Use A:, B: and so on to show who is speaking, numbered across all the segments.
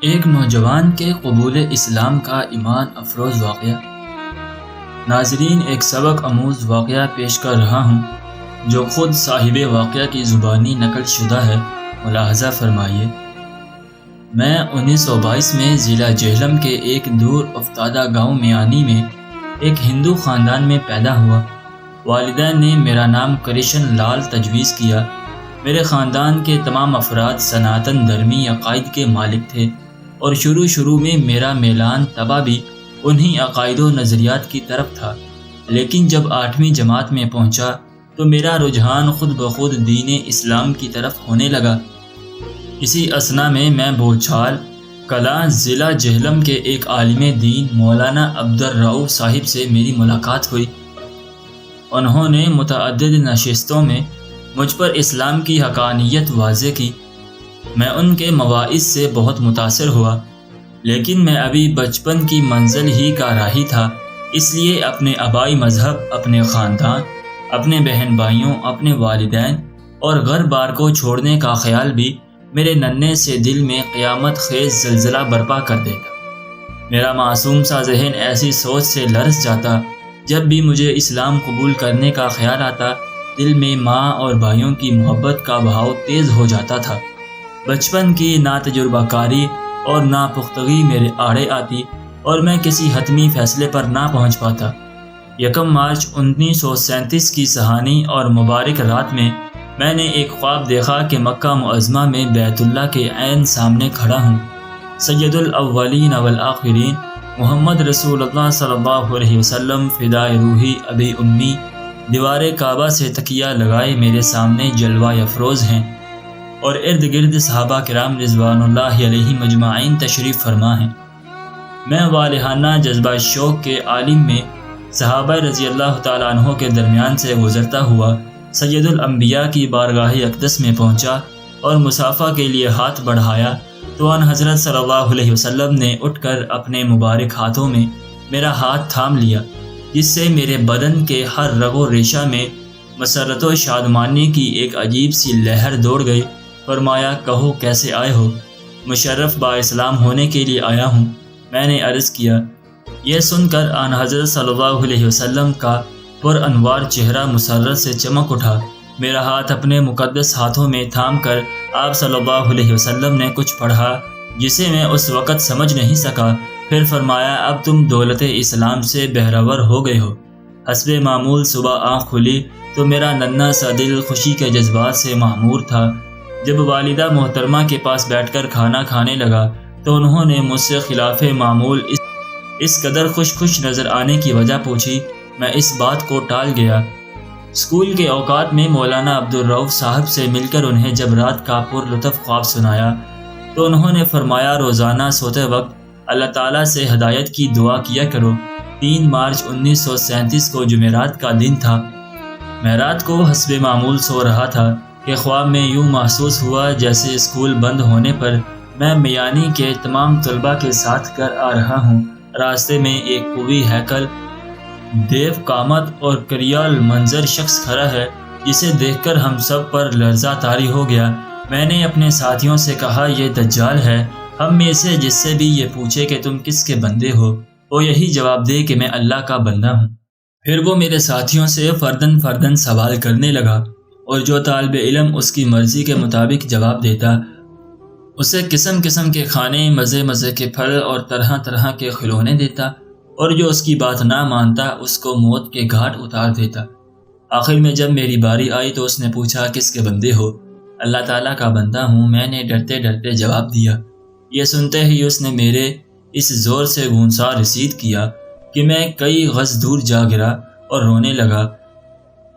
A: ایک نوجوان کے قبول اسلام کا ایمان افروز واقعہ۔ ناظرین، ایک سبق آموز واقعہ پیش کر رہا ہوں جو خود صاحب واقعہ کی زبانی نقل شدہ ہے، ملاحظہ فرمائیے۔ میں 1922 میں ضلع جہلم کے ایک دور افتادہ گاؤں میانی میں ایک ہندو خاندان میں پیدا ہوا۔ والدین نے میرا نام کرشن لال تجویز کیا۔ میرے خاندان کے تمام افراد سناتن دھرمی عقائد کے مالک تھے اور شروع میں میرا میلان طبع بھی انہی عقائد و نظریات کی طرف تھا، لیکن جب 8ویں جماعت میں پہنچا تو میرا رجحان خود بخود دین اسلام کی طرف ہونے لگا۔ اسی اثنا میں بوچھال کلاں ضلع جہلم کے ایک عالم دین مولانا عبدالرؤف صاحب سے میری ملاقات ہوئی۔ انہوں نے متعدد نشستوں میں مجھ پر اسلام کی حقانیت واضح کی۔ میں ان کے مواعظ سے بہت متاثر ہوا، لیکن میں ابھی بچپن کی منزل ہی کا راہی تھا، اس لیے اپنے آبائی مذہب، اپنے خاندان، اپنے بہن بھائیوں، اپنے والدین اور گھر بار کو چھوڑنے کا خیال بھی میرے ننھے سے دل میں قیامت خیز زلزلہ برپا کر دیتا۔ میرا معصوم سا ذہن ایسی سوچ سے لرز جاتا۔ جب بھی مجھے اسلام قبول کرنے کا خیال آتا، دل میں ماں اور بھائیوں کی محبت کا بہاؤ تیز ہو جاتا تھا۔ بچپن کی ناتجربہ کاری اور ناپختگی میرے آڑے آتی اور میں کسی حتمی فیصلے پر نہ پہنچ پاتا۔ 1 مارچ 1937 کی سہانی اور مبارک رات میں نے ایک خواب دیکھا کہ مکہ معظمہ میں بیت اللہ کے عین سامنے کھڑا ہوں۔ سید الاولین والآخرین محمد رسول اللہ صلی اللہ علیہ وسلم فدائے روحی ابی امی دیوار کعبہ سے تکیہ لگائے میرے سامنے جلوہ افروز ہیں اور ارد گرد صحابہ کرام رضوان اللہ علیہ مجمعین تشریف فرما ہیں۔ میں والہانہ جذبہ شوق کے عالم میں صحابہ رضی اللہ تعالیٰ عنہ کے درمیان سے گزرتا ہوا سید الانبیاء کی بارگاہ اقدس میں پہنچا اور مصافحہ کے لیے ہاتھ بڑھایا تو ان حضرت صلی اللہ علیہ وسلم نے اٹھ کر اپنے مبارک ہاتھوں میں میرا ہاتھ تھام لیا، جس سے میرے بدن کے ہر رگ و ریشہ میں مسرت و شادمانی کی ایک عجیب سی لہر دوڑ گئی۔ فرمایا، کہو کیسے آئے ہو؟ مشرف با اسلام ہونے کے لیے آیا ہوں، میں نے عرض کیا۔ یہ سن کر آن حضرت صلی اللہ علیہ وسلم کا پر انوار چہرہ مسرت سے چمک اٹھا۔ میرا ہاتھ اپنے مقدس ہاتھوں میں تھام کر آپ صلی اللہ علیہ وسلم نے کچھ پڑھا جسے میں اس وقت سمجھ نہیں سکا۔ پھر فرمایا، اب تم دولت اسلام سے بہرور ہو گئے ہو۔ حسب معمول صبح آنکھ کھلی تو میرا ننھا سا دل خوشی کے جذبات سے معمور تھا۔ جب والدہ محترمہ کے پاس بیٹھ کر کھانا کھانے لگا تو انہوں نے مجھ سے خلاف معمول اس قدر خوش نظر آنے کی وجہ پوچھی۔ میں اس بات کو ٹال گیا۔ اسکول کے اوقات میں مولانا عبدالرؤف صاحب سے مل کر انہیں جب رات کا پر لطف خواب سنایا تو انہوں نے فرمایا، روزانہ سوتے وقت اللہ تعالیٰ سے ہدایت کی دعا کیا کرو۔ 3 مارچ 1937 کو جمعرات کا دن تھا۔ میں رات کو حسب معمول سو رہا تھا کہ خواب میں یوں محسوس ہوا جیسے اسکول بند ہونے پر میں میانی کے تمام طلباء کے ساتھ گھر آ رہا ہوں۔ راستے میں ایک قوی ہیکل، دیو قامت اور کریال منظر شخص کھڑا ہے جسے دیکھ کر ہم سب پر لرزہ طاری ہو گیا۔ میں نے اپنے ساتھیوں سے کہا، یہ دجال ہے۔ ہم میں سے جس سے بھی یہ پوچھے کہ تم کس کے بندے ہو، وہ یہی جواب دے کہ میں اللہ کا بندہ ہوں۔ پھر وہ میرے ساتھیوں سے فردن سوال کرنے لگا اور جو طالب علم اس کی مرضی کے مطابق جواب دیتا اسے قسم قسم کے کھانے، مزے کے پھل اور طرح کے کھلونے دیتا، اور جو اس کی بات نہ مانتا اس کو موت کے گھاٹ اتار دیتا۔ آخر میں جب میری باری آئی تو اس نے پوچھا، کس کے بندے ہو؟ اللہ تعالیٰ کا بندہ ہوں، میں نے ڈرتے جواب دیا۔ یہ سنتے ہی اس نے میرے اس زور سے گونسا رسید کیا کہ میں کئی غز دور جا گرا اور رونے لگا۔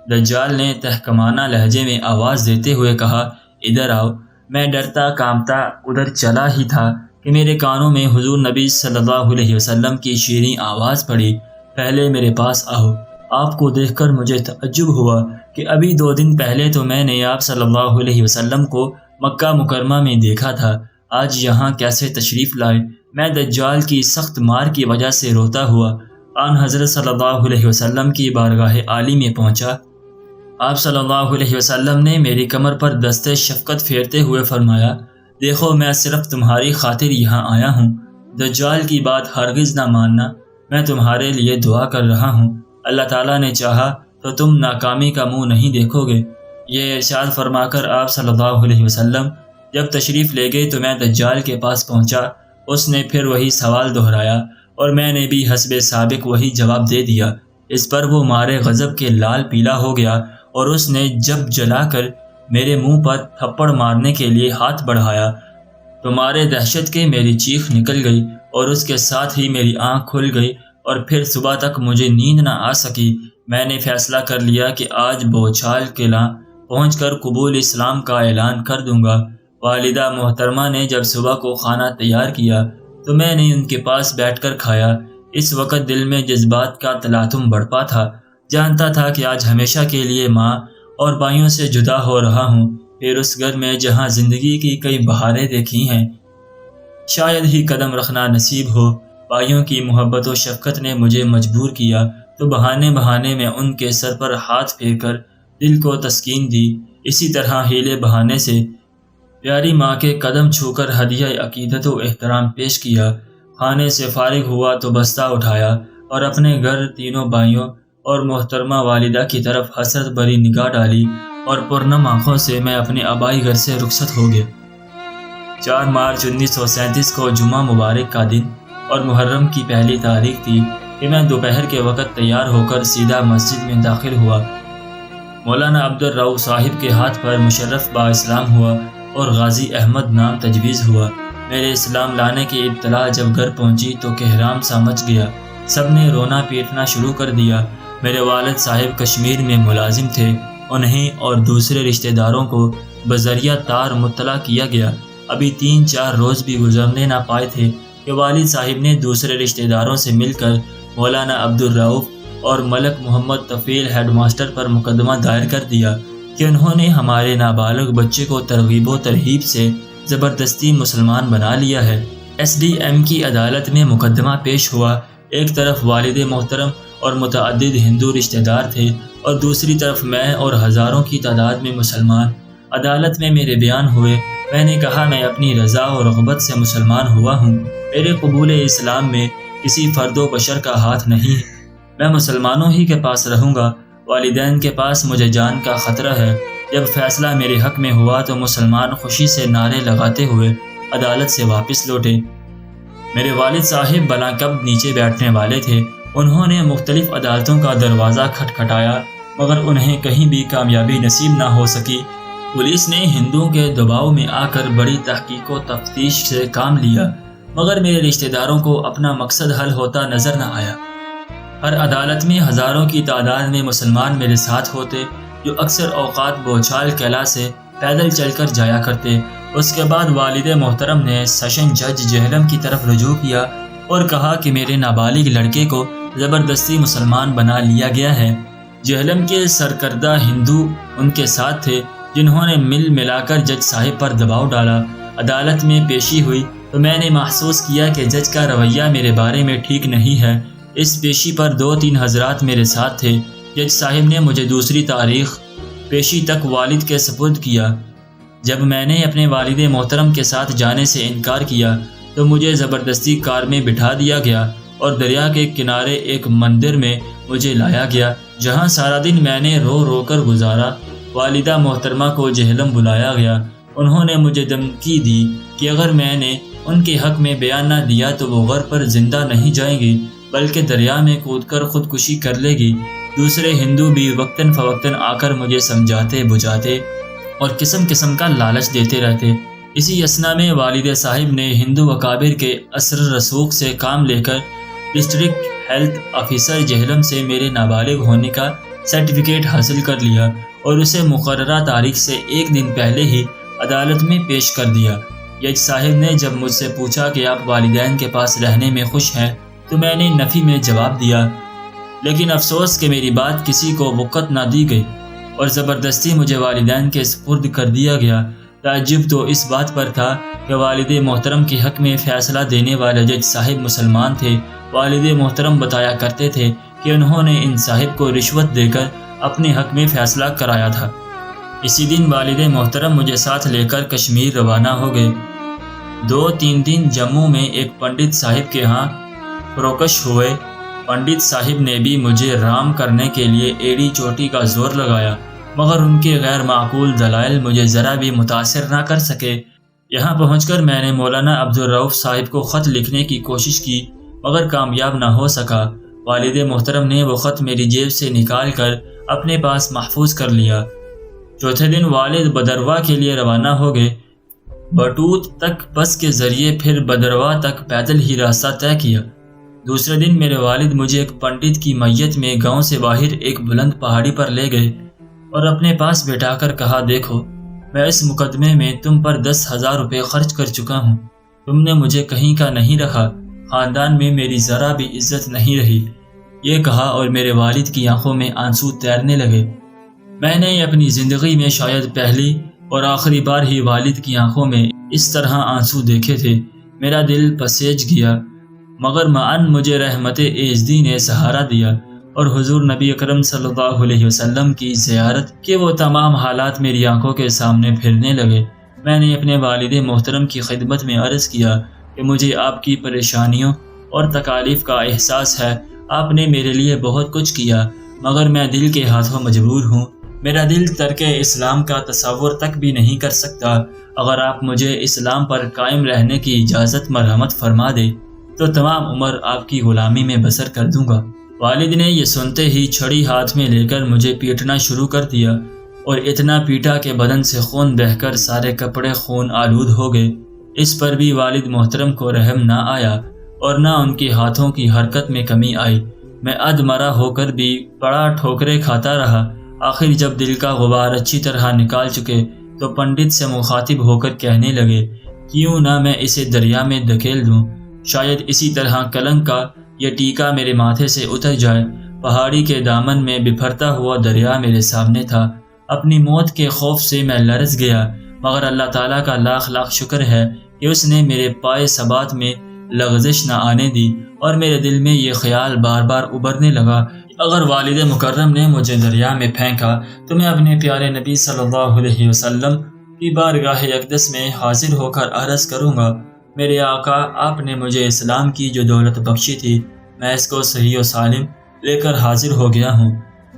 A: دجال نے تحکمانہ لہجے میں آواز دیتے ہوئے کہا، ادھر آؤ۔ میں ڈرتا کانپتا ادھر چلا ہی تھا کہ میرے کانوں میں حضور نبی صلی اللہ علیہ وسلم کی شیریں آواز پڑی، پہلے میرے پاس آؤ۔ آپ کو دیکھ کر مجھے تعجب ہوا کہ ابھی 2 دن پہلے تو میں نے آپ صلی اللہ علیہ وسلم کو مکہ مکرمہ میں دیکھا تھا، آج یہاں کیسے تشریف لائے؟ میں دجال کی سخت مار کی وجہ سے روتا ہوا آن حضرت صلی اللہ علیہ وسلم کی بارگاہ عالی میں پہنچا۔ آپ صلی اللہ علیہ وسلم نے میری کمر پر دست شفقت پھیرتے ہوئے فرمایا، دیکھو میں صرف تمہاری خاطر یہاں آیا ہوں، دجال کی بات ہرگز نہ ماننا، میں تمہارے لیے دعا کر رہا ہوں، اللہ تعالیٰ نے چاہا تو تم ناکامی کا منہ نہیں دیکھو گے۔ یہ ارشاد فرما کر آپ صلی اللہ علیہ وسلم جب تشریف لے گئے تو میں دجال کے پاس پہنچا۔ اس نے پھر وہی سوال دہرایا اور میں نے بھی حسب سابق وہی جواب دے دیا۔ اس پر وہ مارے غضب کے لال پیلا ہو گیا اور اس نے جب جلا کر میرے منہ پر تھپڑ مارنے کے لیے ہاتھ بڑھایا تو مارے دہشت کے میری چیخ نکل گئی اور اس کے ساتھ ہی میری آنکھ کھل گئی اور پھر صبح تک مجھے نیند نہ آ سکی۔ میں نے فیصلہ کر لیا کہ آج بوچھال قلعہ پہنچ کر قبول اسلام کا اعلان کر دوں گا۔ والدہ محترمہ نے جب صبح کو کھانا تیار کیا تو میں نے ان کے پاس بیٹھ کر کھایا۔ اس وقت دل میں جذبات کا تلاطم بڑھتا تھا، جانتا تھا کہ آج ہمیشہ کے لیے ماں اور بھائیوں سے جدا ہو رہا ہوں، پھر اس گھر میں جہاں زندگی کی کئی بہاریں دیکھی ہیں شاید ہی قدم رکھنا نصیب ہو۔ بھائیوں کی محبت و شفقت نے مجھے مجبور کیا تو بہانے بہانے میں ان کے سر پر ہاتھ پھیر کر دل کو تسکین دی۔ اسی طرح ہیلے بہانے سے پیاری ماں کے قدم چھو کر ہدیہ عقیدت و احترام پیش کیا۔ کھانے سے فارغ ہوا تو بستہ اٹھایا اور اپنے گھر تینوں بھائیوں اور محترمہ والدہ کی طرف حسرت بھری نگاہ ڈالی اور پرنم آنکھوں سے میں اپنے آبائی گھر سے رخصت ہو گیا۔ 4 مارچ 1937 کو جمعہ مبارک کا دن اور محرم کی پہلی تاریخ تھی کہ میں دوپہر کے وقت تیار ہو کر سیدھا مسجد میں داخل ہوا۔ مولانا عبدالرؤف صاحب کے ہاتھ پر مشرف با اسلام ہوا اور غازی احمد نام تجویز ہوا۔ میرے اسلام لانے کی اطلاع جب گھر پہنچی تو کہرام سا مچ گیا، سب نے رونا پیٹنا شروع کر دیا۔ میرے والد صاحب کشمیر میں ملازم تھے، انہیں اور دوسرے رشتہ داروں کو بذریعہ تار مطلع کیا گیا۔ ابھی 3-4 روز بھی گزرنے نہ پائے تھے کہ والد صاحب نے دوسرے رشتہ داروں سے مل کر مولانا عبدالرؤف اور ملک محمد طفیل ہیڈ ماسٹر پر مقدمہ دائر کر دیا کہ انہوں نے ہمارے نابالغ بچے کو ترغیب و ترہیب سے زبردستی مسلمان بنا لیا ہے۔ SDM کی عدالت میں مقدمہ پیش ہوا۔ ایک طرف والد محترم اور متعدد ہندو رشتہ دار تھے اور دوسری طرف میں اور ہزاروں کی تعداد میں مسلمان۔ عدالت میں میرے بیان ہوئے۔ میں نے کہا میں اپنی رضا و رغبت سے مسلمان ہوا ہوں، میرے قبول اسلام میں کسی فرد و بشر کا ہاتھ نہیں ہے، میں مسلمانوں ہی کے پاس رہوں گا۔ والدین کے پاس مجھے جان کا خطرہ ہے۔ جب فیصلہ میرے حق میں ہوا تو مسلمان خوشی سے نعرے لگاتے ہوئے عدالت سے واپس لوٹے۔ میرے والد صاحب بلا کب نیچے بیٹھنے والے تھے۔ انہوں نے مختلف عدالتوں کا دروازہ کھٹکھٹایا مگر انہیں کہیں بھی کامیابی نصیب نہ ہو سکی۔ پولیس نے ہندوؤں کے دباؤ میں آ کر بڑی تحقیق و تفتیش سے کام لیا مگر میرے رشتہ داروں کو اپنا مقصد حل ہوتا نظر نہ آیا۔ ہر عدالت میں ہزاروں کی تعداد میں مسلمان میرے ساتھ ہوتے جو اکثر اوقات بوچھال قلعہ سے پیدل چل کر جایا کرتے۔ اس کے بعد والد محترم نے سیشن جج جہلم کی طرف رجوع کیا اور کہا کہ میرے نابالغ لڑکے کو زبردستی مسلمان بنا لیا گیا ہے۔ جہلم کے سرکردہ ہندو ان کے ساتھ تھے جنہوں نے مل ملا کر جج صاحب پر دباؤ ڈالا۔ عدالت میں پیشی ہوئی تو میں نے محسوس کیا کہ جج کا رویہ میرے بارے میں ٹھیک نہیں ہے۔ اس پیشی پر 2-3 حضرات میرے ساتھ تھے۔ جج صاحب نے مجھے دوسری تاریخ پیشی تک والد کے سپرد کیا۔ جب میں نے اپنے والد محترم کے ساتھ جانے سے انکار کیا تو مجھے زبردستی کار میں بٹھا دیا گیا اور دریا کے کنارے ایک مندر میں مجھے لایا گیا جہاں سارا دن میں نے رو رو کر گزارا۔ والدہ محترمہ کو جہلم بلایا گیا۔ انہوں نے مجھے دھمکی دی کہ اگر میں نے ان کے حق میں بیان نہ دیا تو وہ غر پر زندہ نہیں جائیں گی بلکہ دریا میں کود کر خودکشی کر لے گی۔ دوسرے ہندو بھی وقتاً فوقتاً آ کر مجھے سمجھاتے بجھاتے اور قسم قسم کا لالچ دیتے رہتے۔ اسی اثنا میں والد صاحب نے ہندو اکابر کے اثر رسوخ سے کام لے کر ڈسٹرکٹ ہیلتھ آفیسر جہلم سے میرے نابالغ ہونے کا سرٹیفکیٹ حاصل کر لیا اور اسے مقررہ تاریخ سے 1 دن پہلے ہی عدالت میں پیش کر دیا۔ جج صاحب نے جب مجھ سے پوچھا کہ آپ والدین کے پاس رہنے میں خوش ہیں تو میں نے نفی میں جواب دیا، لیکن افسوس کہ میری بات کسی کو وقت نہ دی گئی اور زبردستی مجھے والدین کے سپرد کر دیا گیا۔ تعجب تو اس بات پر تھا کہ والد محترم کے حق میں فیصلہ دینے والے جج صاحب مسلمان تھے۔ والد محترم بتایا کرتے تھے کہ انہوں نے ان صاحب کو رشوت دے کر اپنے حق میں فیصلہ کرایا تھا۔ اسی دن والد محترم مجھے ساتھ لے کر کشمیر روانہ ہو گئے۔ 2-3 دن جموں میں ایک پنڈت صاحب کے ہاں پروکش ہوئے۔ پنڈت صاحب نے بھی مجھے رام کرنے کے لیے ایڑی چوٹی کا زور لگایا، مگر ان کے غیر معقول دلائل مجھے ذرا بھی متاثر نہ کر سکے۔ یہاں پہنچ کر میں نے مولانا عبدالرؤف صاحب کو خط لکھنے کی کوشش کی، مگر کامیاب نہ ہو سکا۔ والد محترم نے وہ خط میری جیب سے نکال کر اپنے پاس محفوظ کر لیا۔ چوتھے دن والد بدرواہ کے لیے روانہ ہو گئے۔ بٹوت تک بس کے ذریعے، پھر بدرواہ تک پیدل ہی راستہ طے کیا۔ دوسرے دن میرے والد مجھے ایک پنڈت کی میت میں گاؤں سے باہر ایک بلند پہاڑی پر لے گئے اور اپنے پاس بٹھا کر کہا، دیکھو، میں اس مقدمے میں تم پر 10,000 روپے خرچ کر چکا ہوں۔ تم نے مجھے کہیں کا نہیں رکھا، خاندان میں میری ذرا بھی عزت نہیں رہی۔ یہ کہا اور میرے والد کی آنکھوں میں آنسو تیرنے لگے۔ میں نے اپنی زندگی میں شاید پہلی اور آخری بار ہی والد کی آنکھوں میں اس طرح آنسو دیکھے تھے۔ میرا دل پسیج گیا، مگر معاً مجھے رحمت ایزدی نے سہارا دیا اور حضور نبی اکرم صلی اللہ علیہ وسلم کی زیارت کے وہ تمام حالات میری آنکھوں کے سامنے پھرنے لگے۔ میں نے اپنے والد محترم کی خدمت میں عرض کیا کہ مجھے آپ کی پریشانیوں اور تکالیف کا احساس ہے۔ آپ نے میرے لیے بہت کچھ کیا، مگر میں دل کے ہاتھوں مجبور ہوں۔ میرا دل ترک اسلام کا تصور تک بھی نہیں کر سکتا۔ اگر آپ مجھے اسلام پر قائم رہنے کی اجازت مرحمت فرما دے تو تمام عمر آپ کی غلامی میں بسر کر دوں گا۔ والد نے یہ سنتے ہی چھڑی ہاتھ میں لے کر مجھے پیٹنا شروع کر دیا اور اتنا پیٹا کہ بدن سے خون بہہ کر سارے کپڑے خون آلود ہو گئے۔ اس پر بھی والد محترم کو رحم نہ آیا اور نہ ان کے ہاتھوں کی حرکت میں کمی آئی۔ میں ادمرا ہو کر بھی بڑا ٹھوکرے کھاتا رہا۔ آخر جب دل کا غبار اچھی طرح نکال چکے تو پنڈت سے مخاطب ہو کر کہنے لگے، کیوں نہ میں اسے دریا میں دھکیل دوں؟ شاید اسی طرح کلنک کا یہ ٹیکا میرے ماتھے سے اتر جائے۔ پہاڑی کے دامن میں بپھرتا ہوا دریا میرے سامنے تھا۔ اپنی موت کے خوف سے میں لرز گیا، مگر اللہ تعالیٰ کا لاکھ لاکھ شکر ہے کہ اس نے میرے پائے ثبات میں لغزش نہ آنے دی اور میرے دل میں یہ خیال بار بار ابھرنے لگا، اگر والد مکرم نے مجھے دریا میں پھینکا تو میں اپنے پیارے نبی صلی اللہ علیہ وسلم کی بارگاہ اقدس میں حاضر ہو کر عرض کروں گا، میرے آقا، آپ نے مجھے اسلام کی جو دولت بخشی تھی، میں اس کو صحیح و سالم لے کر حاضر ہو گیا ہوں۔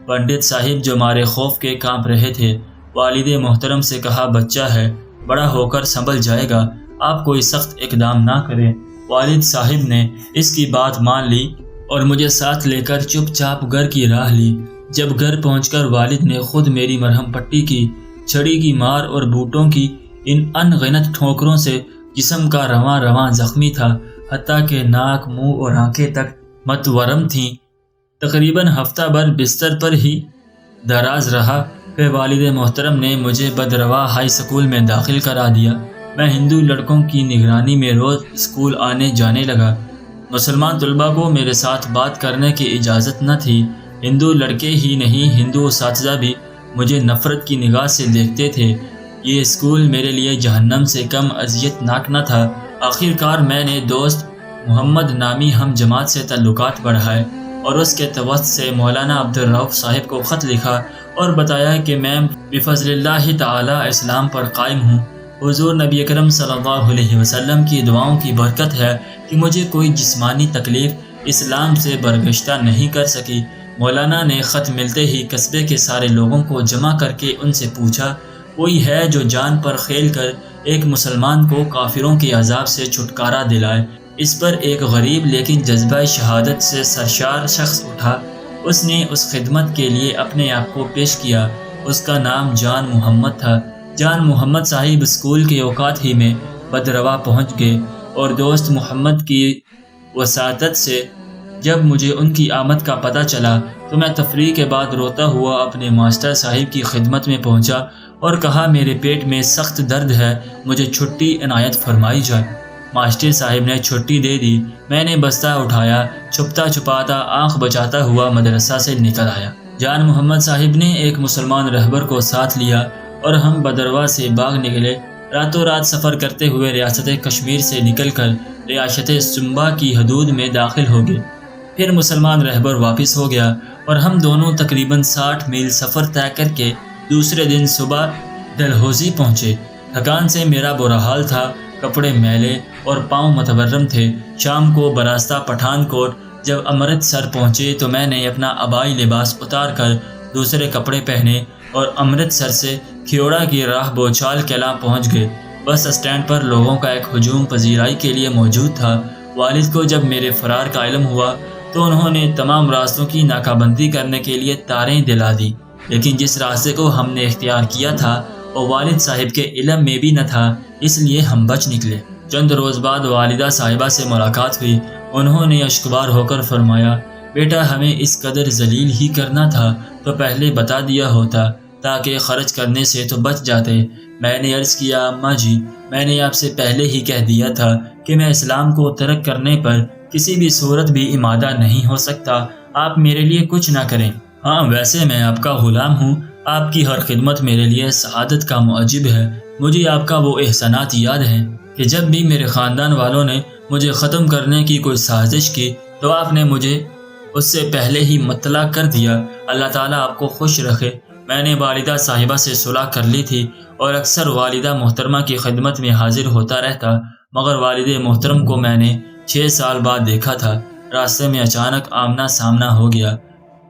A: پنڈت صاحب جو مارے خوف کے کانپ رہے تھے، والد محترم سے کہا، بچہ ہے، بڑا ہو کر سنبھل جائے گا، آپ کوئی سخت اقدام نہ کریں۔ والد صاحب نے اس کی بات مان لی اور مجھے ساتھ لے کر چپ چاپ گھر کی راہ لی۔ جب گھر پہنچ کر والد نے خود میری مرہم پٹی کی، چھڑی کی مار اور بوٹوں کی ان انگنت ٹھوکروں سے جسم کا رواں رواں زخمی تھا، حتیٰ کہ ناک، منہ اور آنکھیں تک متورم تھیں۔ تقریباً ہفتہ بھر بستر پر ہی دراز رہا، پھر والد محترم نے مجھے بدرواہ ہائی اسکول میں داخل کرا دیا۔ میں ہندو لڑکوں کی نگرانی میں روز اسکول آنے جانے لگا۔ مسلمان طلباء کو میرے ساتھ بات کرنے کی اجازت نہ تھی۔ ہندو لڑکے ہی نہیں، ہندو اساتذہ بھی مجھے نفرت کی نگاہ سے دیکھتے تھے۔ یہ اسکول میرے لیے جہنم سے کم اذیت ناک نہ تھا۔ آخر کار میں نے دوست محمد نامی ہم جماعت سے تعلقات بڑھائے اور اس کے توسط سے مولانا عبدالرؤف صاحب کو خط لکھا اور بتایا کہ میں بفضل اللہ تعالی اسلام پر قائم ہوں۔ حضور نبی اکرم صلی اللہ علیہ وسلم کی دعاؤں کی برکت ہے کہ مجھے کوئی جسمانی تکلیف اسلام سے برگشتہ نہیں کر سکی۔ مولانا نے خط ملتے ہی قصبے کے سارے لوگوں کو جمع کر کے ان سے پوچھا، کوئی ہے جو جان پر کھیل کر ایک مسلمان کو کافروں کے عذاب سے چھٹکارا دلائے؟ اس پر ایک غریب لیکن جذبہ شہادت سے سرشار شخص اٹھا۔ اس نے اس خدمت کے لیے اپنے آپ کو پیش کیا۔ اس کا نام جان محمد تھا۔ جان محمد صاحب اسکول کے اوقات ہی میں بدرواہ پہنچ گئے اور دوست محمد کی وساطت سے جب مجھے ان کی آمد کا پتہ چلا تو میں تفریح کے بعد روتا ہوا اپنے ماسٹر صاحب کی خدمت میں پہنچا اور کہا، میرے پیٹ میں سخت درد ہے، مجھے چھٹی عنایت فرمائی جائے۔ ماسٹر صاحب نے چھٹی دے دی۔ میں نے بستہ اٹھایا، چھپتا چھپاتا آنکھ بچاتا ہوا مدرسہ سے نکل آیا۔ جان محمد صاحب نے ایک مسلمان رہبر کو ساتھ لیا اور ہم بدرواہ سے باغ نکلے۔ راتوں رات سفر کرتے ہوئے ریاست کشمیر سے نکل کر ریاست سمبا کی حدود میں داخل ہو گئے۔ پھر مسلمان رہبر واپس ہو گیا اور ہم دونوں تقریباً 60 میل سفر طے کر کے دوسرے دن صبح ڈلہوزی پہنچے۔ تھکان سے میرا برا حال تھا کپڑے میلے اور پاؤں متورم تھے۔ شام کو براستہ پٹھان کوٹ جب امرتسر پہنچے تو میں نے اپنا آبائی لباس اتار کر دوسرے کپڑے پہنے اور امرتسر سے کھیوڑا کی راہ بوچھال قلعہ پہنچ گئے۔ بس اسٹینڈ پر لوگوں کا ایک ہجوم پذیرائی کے لیے موجود تھا۔ والد کو جب میرے فرار کا علم ہوا تو انہوں نے تمام راستوں کی ناکہ بندی کرنے کے لیے تاریں دلا دی، لیکن جس راستے کو ہم نے اختیار کیا تھا وہ والد صاحب کے علم میں بھی نہ تھا، اس لیے ہم بچ نکلے۔ چند روز بعد والدہ صاحبہ سے ملاقات ہوئی۔ انہوں نے اشکبار ہو کر فرمایا، بیٹا ہمیں اس قدر ذلیل ہی کرنا تھا تو پہلے بتا دیا ہوتا تاکہ خرچ کرنے سے تو بچ جاتے۔ میں نے عرض کیا، اماں جی میں نے آپ سے پہلے ہی کہہ دیا تھا کہ میں اسلام کو ترک کرنے پر کسی بھی صورت بھی آمادہ نہیں ہو سکتا، آپ میرے لیے کچھ نہ کریں۔ ہاں ویسے میں آپ کا غلام ہوں، آپ کی ہر خدمت میرے لیے سعادت کا موجب ہے۔ مجھے آپ کا وہ احسانات یاد ہیں کہ جب بھی میرے خاندان والوں نے مجھے ختم کرنے کی کوئی سازش کی تو آپ نے مجھے اس سے پہلے ہی مطلع کر دیا۔ اللہ تعالیٰ آپ کو خوش رکھے۔ میں نے والدہ صاحبہ سے صلح کر لی تھی اور اکثر والدہ محترمہ کی خدمت میں حاضر ہوتا رہتا، مگر والد محترم کو میں نے 6 سال بعد دیکھا تھا۔ راستے میں اچانک آمنا سامنا ہو گیا،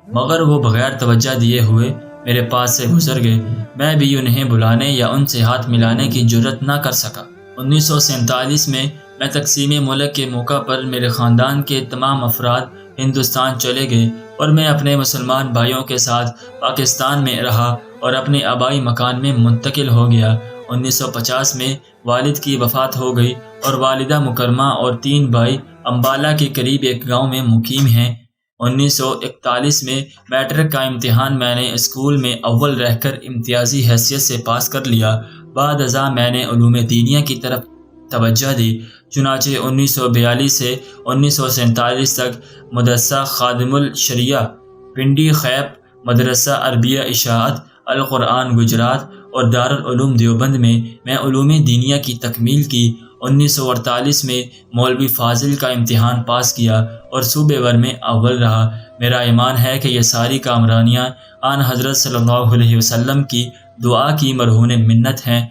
A: مگر وہ بغیر توجہ دیے ہوئے میرے پاس سے گزر گئے۔ میں بھی انہیں بلانے یا ان سے ہاتھ ملانے کی جرت نہ کر سکا۔ 1947 میں تقسیم ملک کے موقع پر میرے خاندان کے تمام افراد ہندوستان چلے گئے اور میں اپنے مسلمان بھائیوں کے ساتھ پاکستان میں رہا اور اپنے آبائی مکان میں منتقل ہو گیا۔ 1950 میں والد کی وفات ہو گئی اور والدہ مکرمہ اور 3 بھائی امبالہ کے قریب ایک گاؤں میں مقیم ہیں۔ 1941 میں میٹرک کا امتحان میں نے اسکول میں اول رہ کر امتیازی حیثیت سے پاس کر لیا۔ بعد ازاں میں نے علوم دینیہ کی طرف توجہ دی، چنانچہ 1942 سے 1947 تک مدرسہ خادم الشریعہ پنڈی خیب، مدرسہ عربیہ اشاعت القرآن گجرات اور دارالعلوم دیوبند میں علوم دینیہ کی تکمیل کی۔ 1948 میں مولوی فاضل کا امتحان پاس کیا اور صوبے بھر میں اول رہا۔ میرا ایمان ہے کہ یہ ساری کامرانیاں آن حضرت صلی اللہ علیہ وسلم کی دعا کی مرہون منت ہیں۔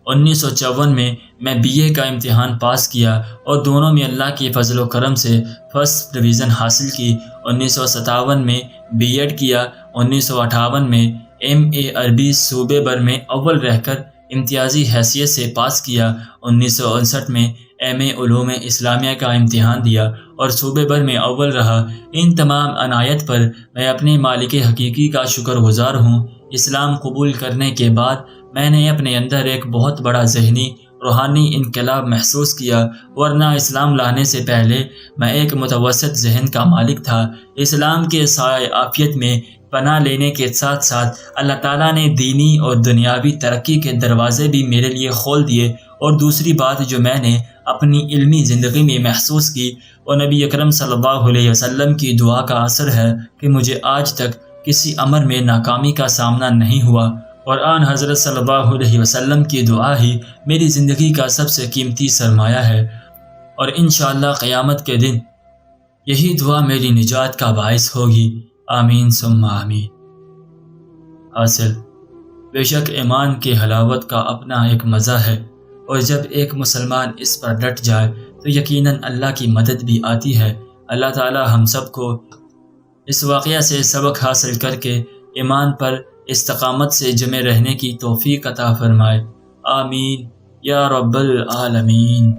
A: 1954 میں بی اے کا امتحان پاس کیا اور دونوں میں اللہ کی فضل و کرم سے فرسٹ ڈویژن حاصل کی۔ 1957 میں بی ایڈ کیا۔ 1958 میں ایم اے عربی صوبے بھر میں اول رہ کر امتیازی حیثیت سے پاس کیا۔ 1959 میں ایم اے علوم اسلامیہ کا امتحان دیا اور صوبے بھر میں اول رہا۔ ان تمام عنایت پر میں اپنے مالک حقیقی کا شکر گزار ہوں۔ اسلام قبول کرنے کے بعد میں نے اپنے اندر ایک بہت بڑا ذہنی روحانی انقلاب محسوس کیا، ورنہ اسلام لانے سے پہلے میں ایک متوسط ذہن کا مالک تھا۔ اسلام کے سایہ عافیت میں پناہ لینے کے ساتھ ساتھ اللہ تعالیٰ نے دینی اور دنیاوی ترقی کے دروازے بھی میرے لیے کھول دیے۔ اور دوسری بات جو میں نے اپنی علمی زندگی میں محسوس کی وہ نبی اکرم صلی اللہ علیہ وسلم کی دعا کا اثر ہے کہ مجھے آج تک کسی امر میں ناکامی کا سامنا نہیں ہوا، اور آن حضرت صلی اللہ علیہ وسلم کی دعا ہی میری زندگی کا سب سے قیمتی سرمایہ ہے، اور انشاءاللہ قیامت کے دن یہی دعا میری نجات کا باعث ہوگی۔ آمین ثم آمین۔ حاصل، بے شک ایمان کی حلاوت کا اپنا ایک مزہ ہے، اور جب ایک مسلمان اس پر ڈٹ جائے تو یقیناً اللہ کی مدد بھی آتی ہے۔ اللہ تعالی ہم سب کو اس واقعہ سے سبق حاصل کر کے ایمان پر استقامت سے جمے رہنے کی توفیق عطا فرمائے۔ آمین یا رب العالمین۔